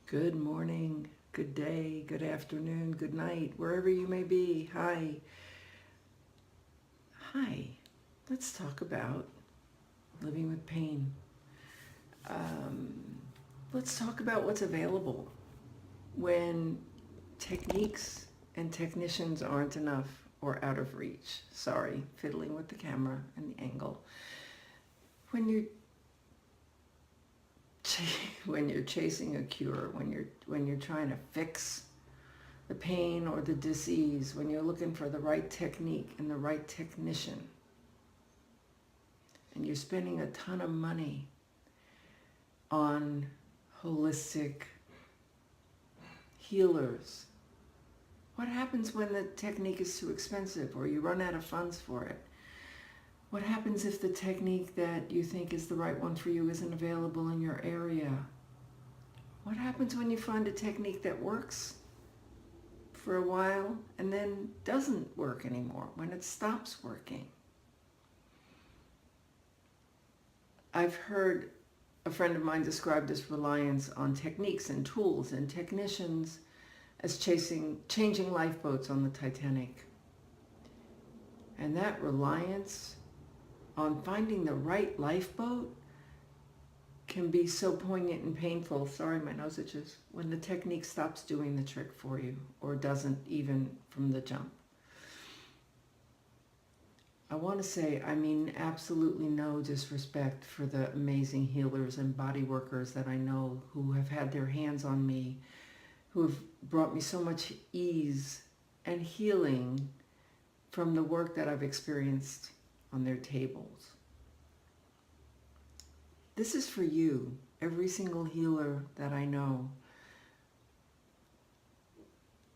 Good morning, good day, good afternoon, good night, wherever you may be. Hi. Hi. Let's talk about living with pain. Um, let's talk about what's available when techniques and technicians aren't enough or out of reach. Sorry, fiddling with the camera and the angle. When you're when you're chasing a cure, when you're trying to fix the pain or the disease, when you're looking for the right technique and the right technician, and you're spending a ton of money on holistic healers, what happens when the technique is too expensive or you run out of funds for it? What happens if the technique that you think is the right one for you isn't available in your area? What happens when you find a technique that works for a while and then doesn't work anymore, when it stops working? I've heard a friend of mine describe this reliance on techniques and tools and technicians as changing lifeboats on the Titanic. And that reliance on finding the right lifeboat can be so poignant and painful, sorry my nose itches, when the technique stops doing the trick for you or doesn't even from the jump. I want to say, I mean absolutely no disrespect for the amazing healers and body workers that I know who have had their hands on me, who have brought me so much ease and healing from the work that I've experienced on their tables. This is for you, every single healer that I know.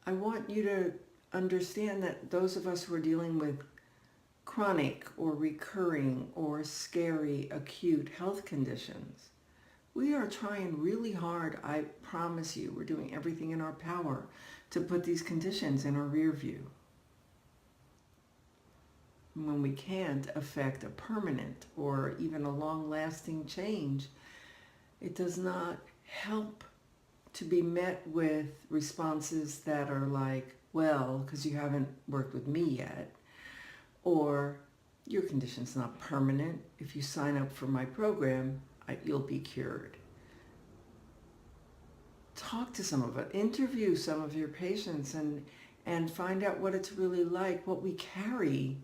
I want you to understand that those of us who are dealing with chronic or recurring or scary acute health conditions, we are trying really hard. I promise you, we're doing everything in our power to put these conditions in our rear view. When we can't affect a permanent or even a long-lasting change, it does not help to be met with responses that are like, well, because you haven't worked with me yet, or your condition's not permanent. If you sign up for my program, you'll be cured. Talk to some of it, interview some of your patients and find out what it's really like, what we carry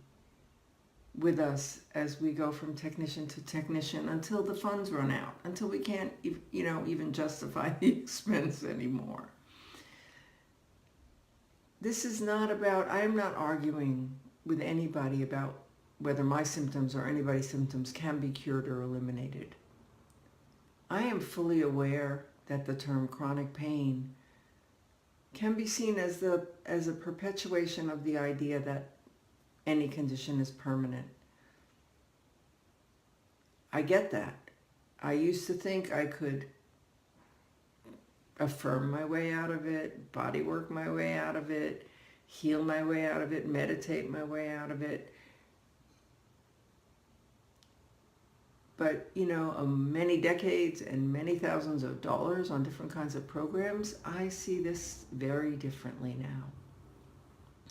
with us as we go from technician to technician until the funds run out, until we can't even justify the expense anymore. This is not about, I am not arguing with anybody about whether my symptoms or anybody's symptoms can be cured or eliminated. I am fully aware that the term chronic pain can be seen as a perpetuation of the idea that any condition is permanent. I get that. I used to think I could affirm my way out of it, body work my way out of it, heal my way out of it, meditate my way out of it. But, many decades and many thousands of dollars on different kinds of programs, I see this very differently now.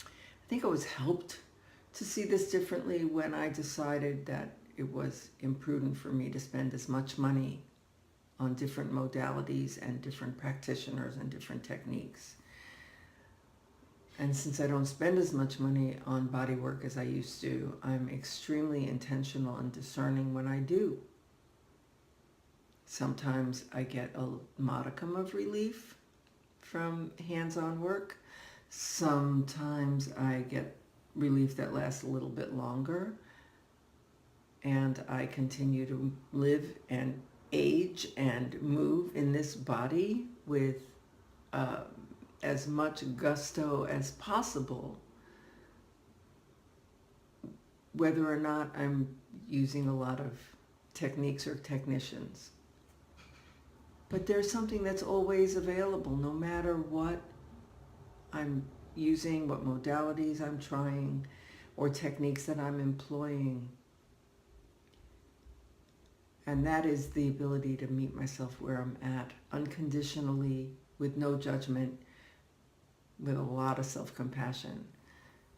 I think I was helped to see this differently when I decided that it was imprudent for me to spend as much money on different modalities and different practitioners and different techniques. And since I don't spend as much money on body work as I used to, I'm extremely intentional and discerning when I do. Sometimes I get a modicum of relief from hands-on work. Sometimes I get relief that lasts a little bit longer. And I continue to live and age and move in this body with as much gusto as possible, whether or not I'm using a lot of techniques or technicians. But there's something that's always available, no matter what I'm using, what modalities I'm trying, or techniques that I'm employing. And that is the ability to meet myself where I'm at, unconditionally with no judgment, with a lot of self-compassion.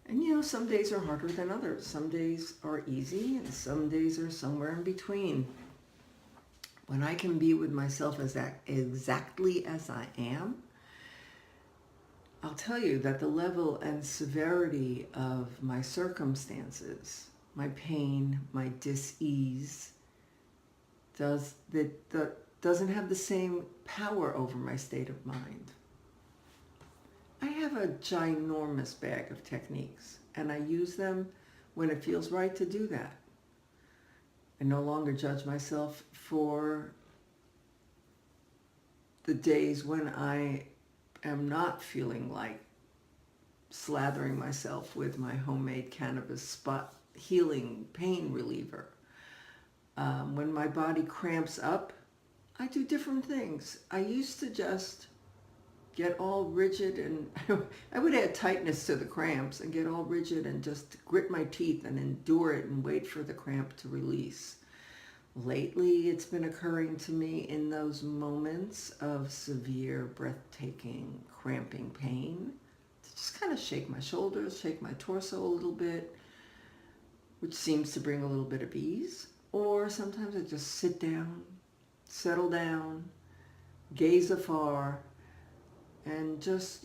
And some days are harder than others. Some days are easy and some days are somewhere in between. When I can be with myself exactly as I am, I'll tell you that the level and severity of my circumstances, my pain, my dis-ease, doesn't have the same power over my state of mind. I have a ginormous bag of techniques, and I use them when it feels right to do that. I no longer judge myself for the days when I am not feeling like slathering myself with my homemade cannabis spot healing pain reliever. When my body cramps up, I do different things. I used to just get all rigid, and I would add tightness to the cramps and get all rigid and just grit my teeth and endure it and wait for the cramp to release. Lately, it's been occurring to me in those moments of severe, breathtaking, cramping pain to just kind of shake my shoulders, shake my torso a little bit, which seems to bring a little bit of ease. Or sometimes I just sit down, settle down, gaze afar, and just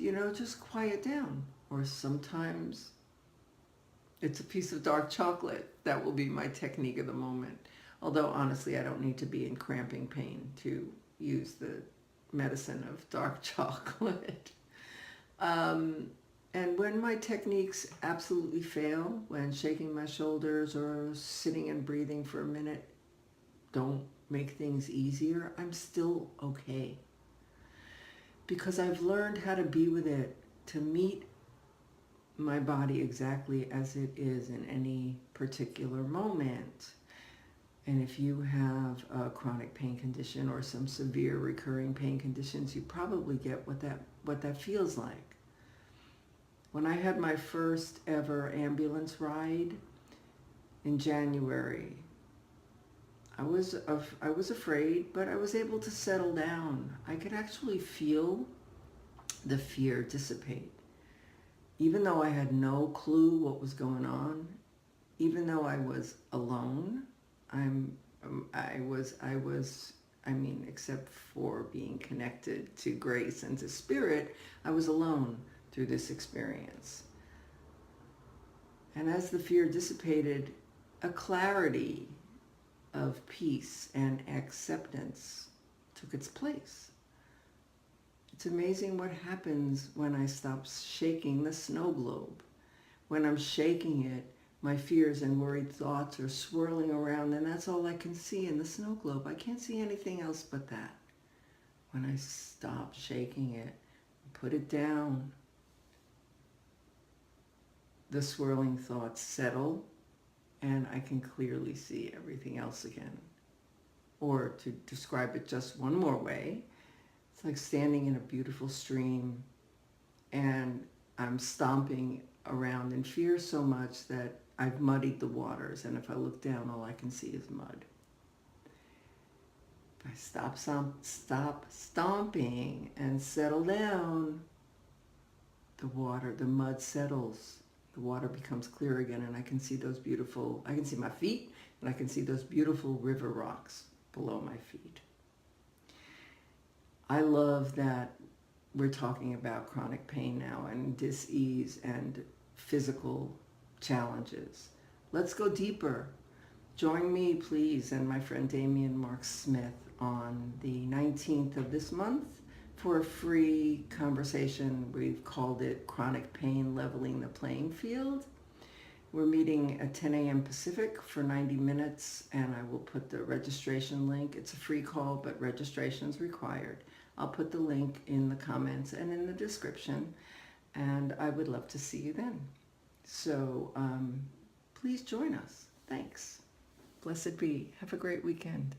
quiet down. Or sometimes it's a piece of dark chocolate. That will be my technique of the moment. Although honestly, I don't need to be in cramping pain to use the medicine of dark chocolate. And when my techniques absolutely fail, when shaking my shoulders or sitting and breathing for a minute don't make things easier, I'm still okay. Because I've learned how to be with it, to meet my body exactly as it is in any particular moment. And if you have a chronic pain condition or some severe recurring pain conditions, you probably get what that feels like. When I had my first ever ambulance ride in January, I was afraid, but I was able to settle down. I could actually feel the fear dissipate. Even though I had no clue what was going on, even though I was alone, except for being connected to grace and to spirit, I was alone through this experience. And as the fear dissipated, a clarity of peace and acceptance took its place. It's amazing what happens when I stop shaking the snow globe. When I'm shaking it, my fears and worried thoughts are swirling around, and that's all I can see in the snow globe. I can't see anything else but that. When I stop shaking it, put it down, the swirling thoughts settle, and I can clearly see everything else again. Or to describe it just one more way, it's like standing in a beautiful stream and I'm stomping around in fear so much that I've muddied the waters, and if I look down, all I can see is mud. If I stop stomping and settle down, the mud settles. The water becomes clear again, and I can see my feet, and I can see those beautiful river rocks below my feet. I love that we're talking about chronic pain now and dis-ease and physical challenges. Let's go deeper. Join me, please, and my friend Damian Mark Smith on the 19th of this month for a free conversation. We've called it Chronic Pain Leveling the Playing Field. We're meeting at 10 a.m. Pacific for 90 minutes, and I will put the registration link. It's a free call, but registration is required. I'll put the link in the comments and in the description, and I would love to see you then. So please join us. Thanks. Blessed be. Have a great weekend.